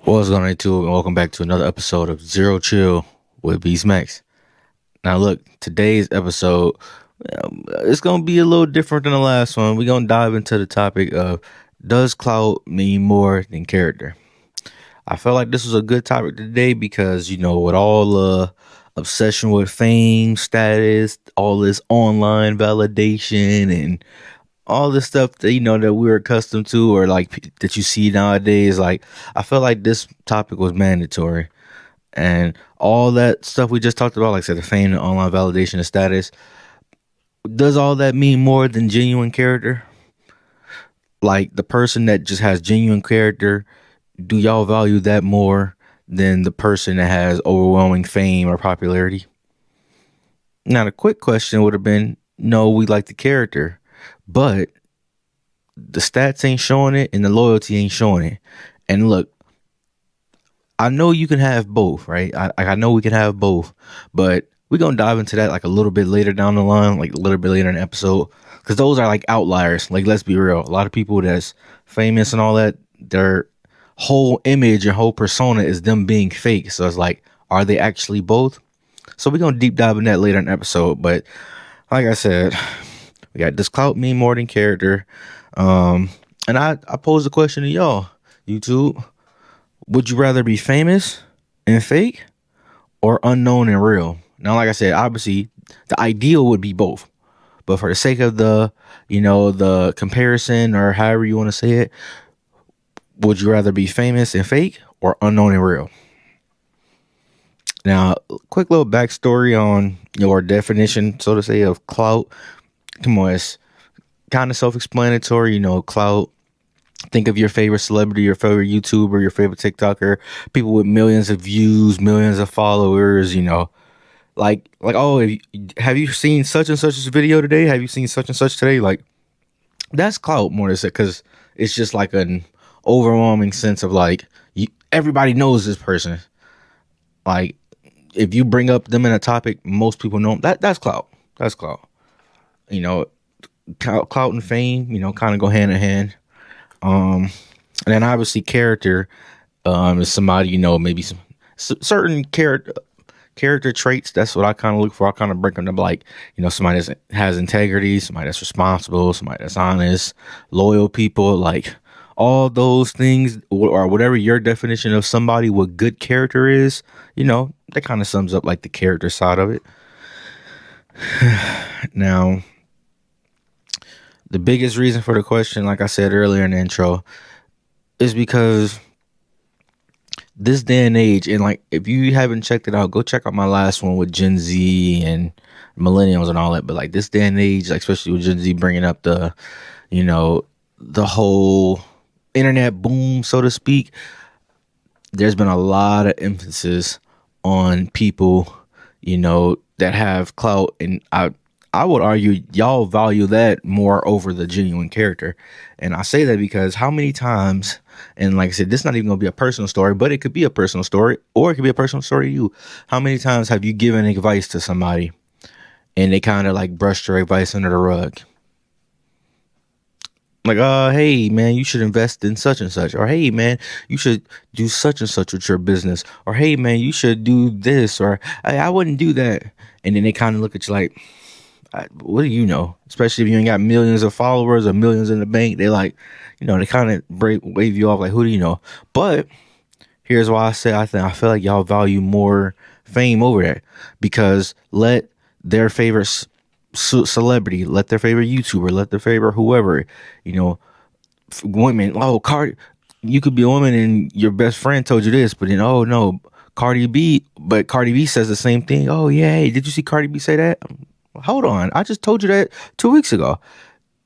What's going on, YouTube, and welcome back to another episode of Zero Chill with BeastMax. Now, look, today's episode it's going to be a little different than the last one. We're going to dive into the topic of, does clout mean more than character? I felt like this was a good topic today because, with all the obsession with fame, status, all this online validation, and all the stuff that that we're accustomed to, or like that you see nowadays, like I felt like this topic was mandatory. And all that stuff we just talked about, like I said, the fame, the online validation, the status, does all that mean more than genuine character? Like the person that just has genuine character, do y'all value that more than the person that has overwhelming fame or popularity? Now, the quick question would have been, no, we like the character, but the stats ain't showing it and the loyalty ain't showing it. And look, I know you can have both, right? I know we can have both, but we're gonna dive into that like a little bit later down the line, like a little bit later in the episode, because those are like outliers. Like, let's be real, a lot of people that's famous and all that, their whole image and whole persona is them being fake. So it's like, are they actually both? So we're gonna deep dive in that later in the episode. But like I said, we got, does clout mean more than character? And I posed the question to y'all, YouTube. Would you rather be famous and fake or unknown and real? Now, like I said, obviously the ideal would be both. But for the sake of the comparison, or however you want to say it, would you rather be famous and fake or unknown and real? Now, quick little backstory on your definition, so to say, of clout. Come on, it's kind of self-explanatory. Clout. Think of your favorite celebrity, your favorite YouTuber, your favorite TikToker, people with millions of views, millions of followers. Oh, have you seen such and such's video today? Have you seen such and such today? Like, that's clout more than, because it's just like an overwhelming sense of like, everybody knows this person. Like, if you bring up them in a topic, most people know them. That's clout. That's clout. You know, Clout and fame, kind of go hand in hand. And then obviously character is somebody, maybe some certain character traits. That's what I kind of look for. I kind of break them up like, somebody that has integrity, somebody that's responsible, somebody that's honest, loyal people, like all those things, or whatever your definition of somebody with good character is, that kind of sums up like the character side of it. Now, the biggest reason for the question, like I said earlier in the intro, is because this day and age, and like if you haven't checked it out, go check out my last one with Gen Z and millennials and all that. But like this day and age, like especially with Gen Z bringing up the whole internet boom, so to speak, there's been a lot of emphasis on people, that have clout, and I would argue y'all value that more over the genuine character. And I say that because how many times, and like I said, this is not even gonna be a personal story, but it could be a personal story, or it could be a personal story to you. How many times have you given advice to somebody and they kind of like brushed your advice under the rug? Like, hey man, you should invest in such and such, or hey man, you should do such and such with your business, or hey man, you should do this, or I wouldn't do that. And then they kind of look at you like, what do you know? Especially if you ain't got millions of followers or millions in the bank, they like, they kind of wave you off like, who do you know? But here's why I say I feel like y'all value more fame over that, because let their favorite celebrity, let their favorite YouTuber, let their favorite whoever, women. Oh, you could be a woman and your best friend told you this, but then, oh no, Cardi B says the same thing. Oh yeah, hey, did you see Cardi B say that? Hold on, I just told you that 2 weeks ago.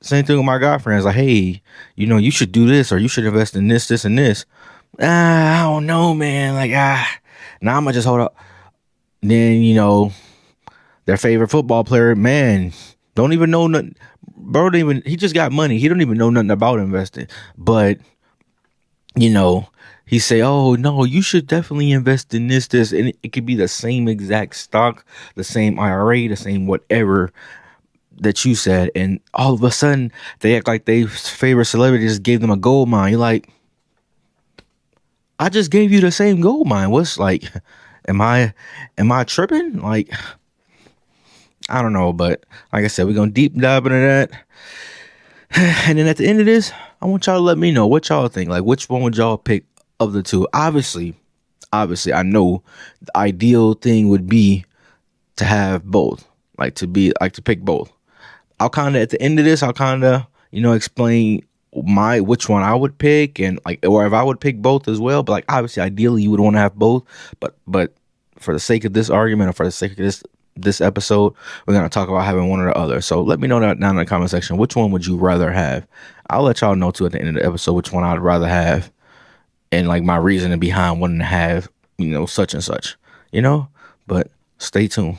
Same thing with my guy friends. Like, hey, you should do this, or you should invest in this, this, and this. I don't know, man. Like, now I'm gonna just hold up. Then their favorite football player, man, don't even know nothing. Bro, he just got money. He don't even know nothing about investing. But he say, oh no, you should definitely invest in this, and it could be the same exact stock, the same IRA, the same whatever that you said, and all of a sudden they act like their favorite celebrity just gave them a gold mine. You're like, I just gave you the same gold mine. What's like, am I tripping? Like, I don't know, but like I said, we're gonna deep dive into that. And then at the end of this, I want y'all to let me know what y'all think. Like, which one would y'all pick of the two? Obviously, I know the ideal thing would be to have both. To pick both. I'll kind of at the end of this, I'll kind of explain which one I would pick, and like, or if I would pick both as well. But like, obviously, ideally, you would want to have both. But for the sake of this argument, or for the sake of this episode, we're gonna talk about having one or the other. So let me know that down in the comment section. Which one would you rather have? I'll let y'all know too at the end of the episode which one I'd rather have, and like my reasoning behind wanting to have such and such. But stay tuned.